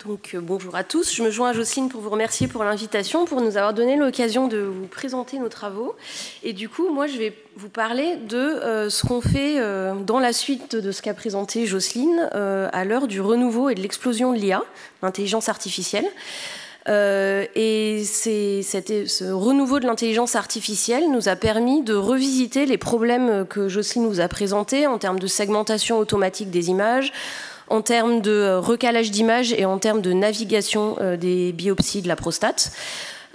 Donc bonjour à tous, je me joins à Jocelyne pour vous remercier pour l'invitation, pour nous avoir donné l'occasion de vous présenter nos travaux. Et du coup, moi je vais vous parler de ce qu'on fait dans la suite de ce qu'a présenté Jocelyne à l'heure du renouveau et de l'explosion de l'IA, l'intelligence artificielle. Et ce renouveau de l'intelligence artificielle nous a permis de revisiter les problèmes que Jocelyne nous a présentés en termes de segmentation automatique des images, en termes de recalage d'images et en termes de navigation des biopsies de la prostate.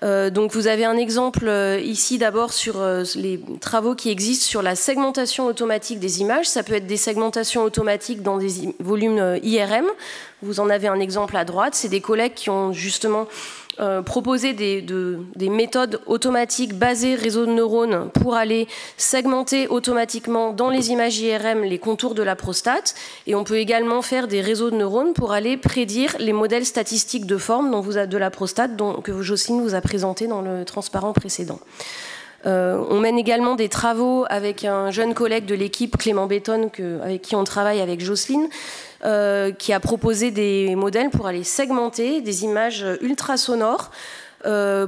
Donc vous avez un exemple ici d'abord sur les travaux qui existent sur la segmentation automatique des images. Ça peut être des segmentations automatiques dans des volumes IRM. Vous en avez un exemple à droite. C'est des collègues qui ont justement proposé des méthodes automatiques basées réseau de neurones pour aller segmenter automatiquement dans les images IRM les contours de la prostate. Et on peut également faire des réseaux de neurones pour aller prédire les modèles statistiques de forme de la prostate que Jocelyne vous a présenté dans le transparent précédent. On mène également des travaux avec un jeune collègue de l'équipe, Clément Bétonne, avec qui on travaille avec Jocelyne, qui a proposé des modèles pour aller segmenter des images ultrasonores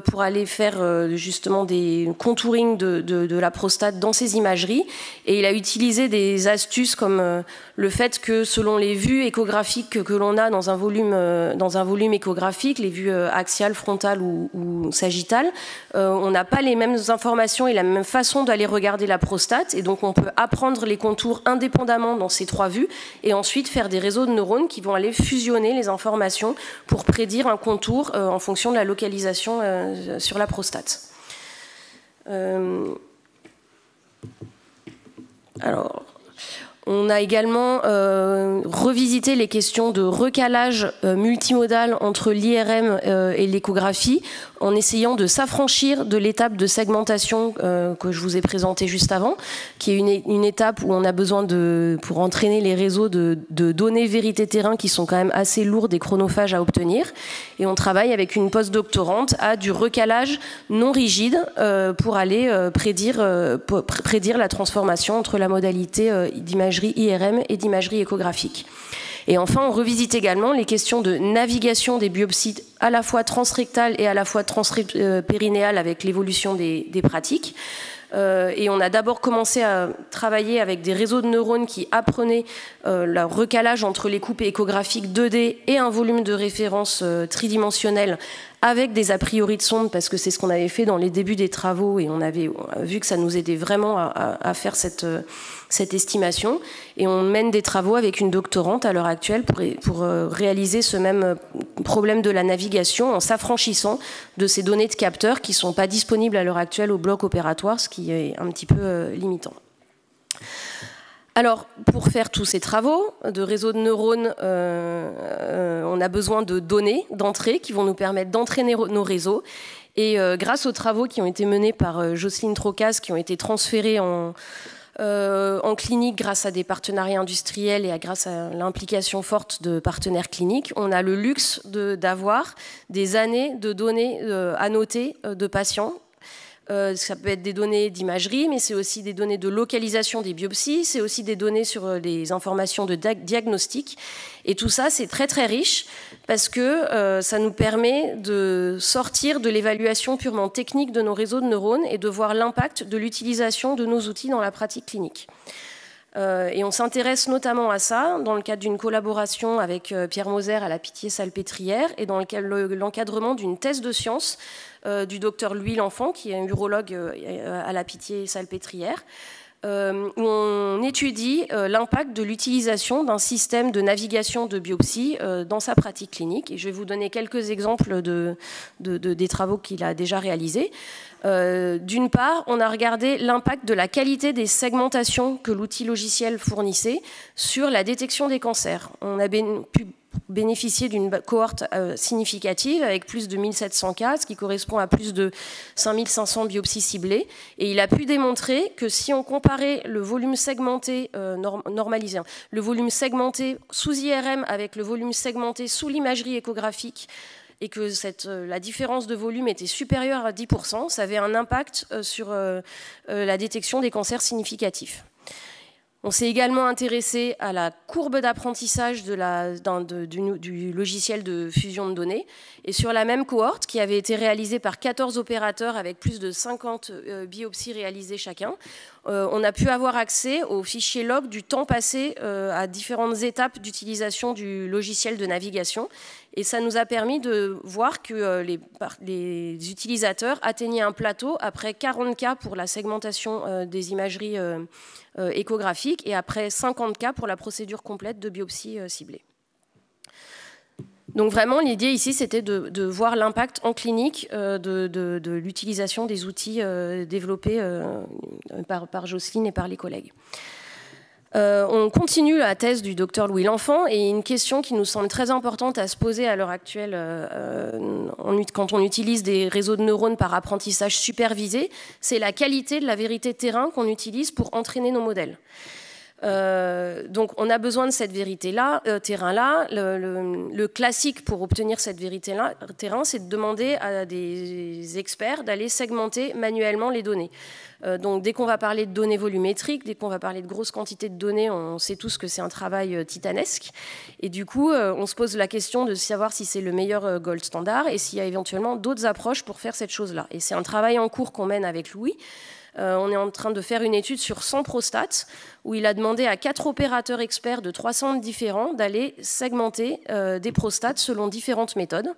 pour aller faire justement des contouring de la prostate dans ces imageries. Et il a utilisé des astuces comme le fait que selon les vues échographiques que l'on a dans un volume échographique, les vues axiales, frontales ou sagittales, on n'a pas les mêmes informations et la même façon d'aller regarder la prostate. Et donc on peut apprendre les contours indépendamment dans ces trois vues et ensuite faire des réseaux de neurones qui vont aller fusionner les informations pour prédire un contour en fonction de la localisation sur la prostate. Alors, on a également revisité les questions de recalage multimodal entre l'IRM et l'échographie en essayant de s'affranchir de l'étape de segmentation que je vous ai présentée juste avant, qui est une étape où on a besoin pour entraîner les réseaux de données vérité terrain qui sont quand même assez lourdes et chronophages à obtenir. Et on travaille avec une postdoctorante à du recalage non rigide pour aller prédire la transformation entre la modalité d'imagerie IRM et d'imagerie échographique. Et enfin, on revisite également les questions de navigation des biopsies à la fois transrectales et à la fois transpérinéales avec l'évolution des pratiques. Et on a d'abord commencé à travailler avec des réseaux de neurones qui apprenaient le recalage entre les coupes échographiques 2D et un volume de référence tridimensionnel avec des a priori de sonde, parce que c'est ce qu'on avait fait dans les débuts des travaux et on avait vu que ça nous aidait vraiment à faire cette estimation. Et on mène des travaux avec une doctorante à l'heure actuelle pour réaliser ce même problème de la navigation en s'affranchissant de ces données de capteurs qui ne sont pas disponibles à l'heure actuelle au bloc opératoire, ce qui est un petit peu limitant. Alors, pour faire tous ces travaux de réseau de neurones, on a besoin de données d'entrée qui vont nous permettre d'entraîner nos réseaux. Et grâce aux travaux qui ont été menés par Jocelyne Trocaz, qui ont été transférés en clinique grâce à des partenariats industriels et grâce à l'implication forte de partenaires cliniques, on a le luxe d'avoir des années de données annotées de patients. Ça peut être des données d'imagerie, mais c'est aussi des données de localisation des biopsies, c'est aussi des données sur les informations de diagnostic. Et tout ça, c'est très très riche parce que ça nous permet de sortir de l'évaluation purement technique de nos réseaux de neurones et de voir l'impact de l'utilisation de nos outils dans la pratique clinique. Et on s'intéresse notamment à ça dans le cadre d'une collaboration avec Pierre Moser à la Pitié-Salpêtrière et dans l'encadrement d'une thèse de sciences du docteur Louis L'Enfant, qui est un urologue à la Pitié-Salpêtrière, où on étudie l'impact de l'utilisation d'un système de navigation de biopsie dans sa pratique clinique. Et je vais vous donner quelques exemples des travaux qu'il a déjà réalisés. D'une part, on a regardé l'impact de la qualité des segmentations que l'outil logiciel fournissait sur la détection des cancers. On a pu bénéficier d'une cohorte significative avec plus de 1700 cas, ce qui correspond à plus de 5500 biopsies ciblées. Et il a pu démontrer que si on comparait le volume segmenté normalisé, le volume segmenté sous IRM avec le volume segmenté sous l'imagerie échographique, et que la différence de volume était supérieure à 10%, ça avait un impact sur la détection des cancers significatifs. On s'est également intéressé à la courbe d'apprentissage du logiciel de fusion de données. Et sur la même cohorte, qui avait été réalisée par 14 opérateurs avec plus de 50 biopsies réalisées chacun, on a pu avoir accès au fichier log du temps passé à différentes étapes d'utilisation du logiciel de navigation. Et ça nous a permis de voir que les utilisateurs atteignaient un plateau après 40 cas pour la segmentation des imageries échographiques et après 50 cas pour la procédure complète de biopsie ciblée. Donc vraiment, l'idée ici, c'était de voir l'impact en clinique de l'utilisation des outils développés par Jocelyne et par les collègues. On continue la thèse du docteur Louis L'Enfant et une question qui nous semble très importante à se poser à l'heure actuelle quand on utilise des réseaux de neurones par apprentissage supervisé, c'est la qualité de la vérité de terrain qu'on utilise pour entraîner nos modèles. Donc on a besoin de cette vérité-là, terrain-là. Le classique pour obtenir cette vérité-là, terrain, c'est de demander à des experts d'aller segmenter manuellement les données. Donc dès qu'on va parler de données volumétriques, dès qu'on va parler de grosses quantités de données, on sait tous que c'est un travail titanesque. Et du coup, on se pose la question de savoir si c'est le meilleur gold standard et s'il y a éventuellement d'autres approches pour faire cette chose-là. Et c'est un travail en cours qu'on mène avec Louis. On est en train de faire une étude sur 100 prostates où il a demandé à 4 opérateurs experts de 3 centres différents d'aller segmenter des prostates selon différentes méthodes.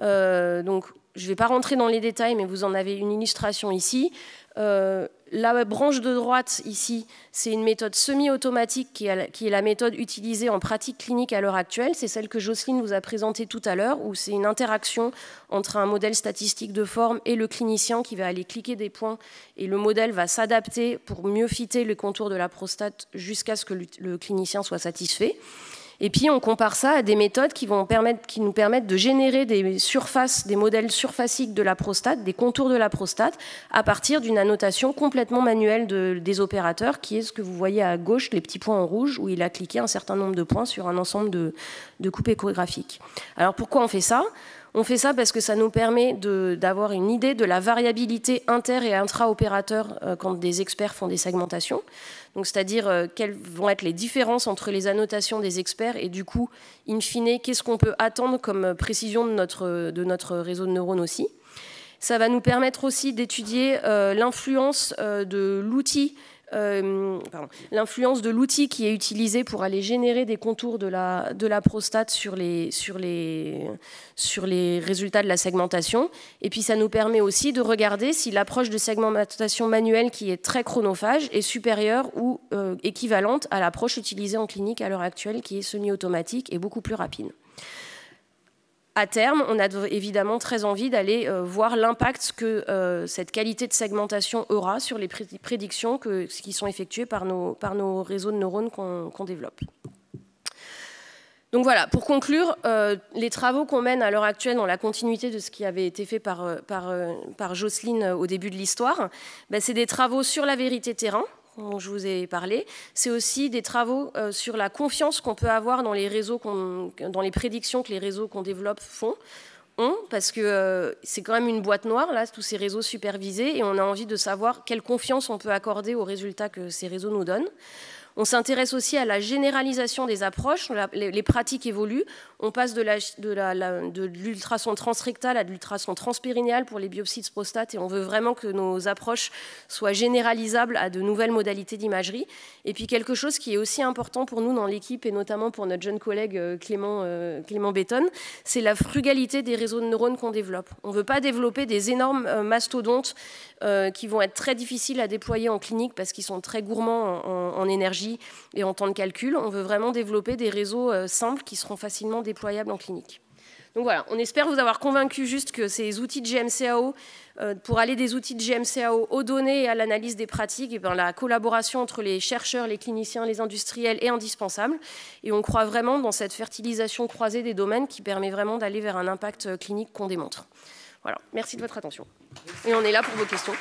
Donc, je ne vais pas rentrer dans les détails, mais vous en avez une illustration ici. La branche de droite, ici, c'est une méthode semi-automatique qui est la méthode utilisée en pratique clinique à l'heure actuelle. C'est celle que Jocelyne vous a présentée tout à l'heure, où c'est une interaction entre un modèle statistique de forme et le clinicien qui va aller cliquer des points et le modèle va s'adapter pour mieux fitter les contours de la prostate jusqu'à ce que le clinicien soit satisfait. Et puis on compare ça à des méthodes qui nous permettent de générer des surfaces, des modèles surfaciques de la prostate, des contours de la prostate, à partir d'une annotation complètement manuelle des opérateurs, qui est ce que vous voyez à gauche, les petits points en rouge, où il a cliqué un certain nombre de points sur un ensemble de coupes échographiques. Alors pourquoi on fait ça ? On fait ça parce que ça nous permet d'avoir une idée de la variabilité inter- et intra-opérateur quand des experts font des segmentations. Donc, c'est-à-dire quelles vont être les différences entre les annotations des experts et du coup, in fine, qu'est-ce qu'on peut attendre comme précision de notre réseau de neurones aussi. Ça va nous permettre aussi d'étudier l'influence de l'outil qui est utilisé pour aller générer des contours de la prostate sur les résultats de la segmentation. Et puis ça nous permet aussi de regarder si l'approche de segmentation manuelle qui est très chronophage est supérieure ou équivalente à l'approche utilisée en clinique à l'heure actuelle qui est semi-automatique et beaucoup plus rapide. À terme, on a évidemment très envie d'aller voir l'impact que cette qualité de segmentation aura sur les prédictions qui sont effectuées par nos réseaux de neurones qu'on développe. Donc voilà, pour conclure, les travaux qu'on mène à l'heure actuelle dans la continuité de ce qui avait été fait par Jocelyne au début de l'histoire, c'est des travaux sur la vérité terrain, dont je vous ai parlé. C'est aussi des travaux sur la confiance qu'on peut avoir dans les réseaux, dans les prédictions que les réseaux qu'on développe font. Parce que c'est quand même une boîte noire, là, tous ces réseaux supervisés, et on a envie de savoir quelle confiance on peut accorder aux résultats que ces réseaux nous donnent. On s'intéresse aussi à la généralisation des approches. Les pratiques évoluent. On passe de l'ultrason transrectal à de l'ultrason transpérinéal pour les biopsies de prostate et on veut vraiment que nos approches soient généralisables à de nouvelles modalités d'imagerie. Et puis quelque chose qui est aussi important pour nous dans l'équipe et notamment pour notre jeune collègue Clément Bétonne, c'est la frugalité des réseaux de neurones qu'on développe. On ne veut pas développer des énormes mastodontes qui vont être très difficiles à déployer en clinique parce qu'ils sont très gourmands en énergie et en temps de calcul. On veut vraiment développer des réseaux simples qui seront facilement déployables en clinique. Donc voilà, on espère vous avoir convaincu juste que ces outils de GMCAO, pour aller des outils de GMCAO aux données et à l'analyse des pratiques, et la collaboration entre les chercheurs, les cliniciens, les industriels est indispensable. Et on croit vraiment dans cette fertilisation croisée des domaines qui permet vraiment d'aller vers un impact clinique qu'on démontre. Voilà, merci de votre attention. Et on est là pour vos questions.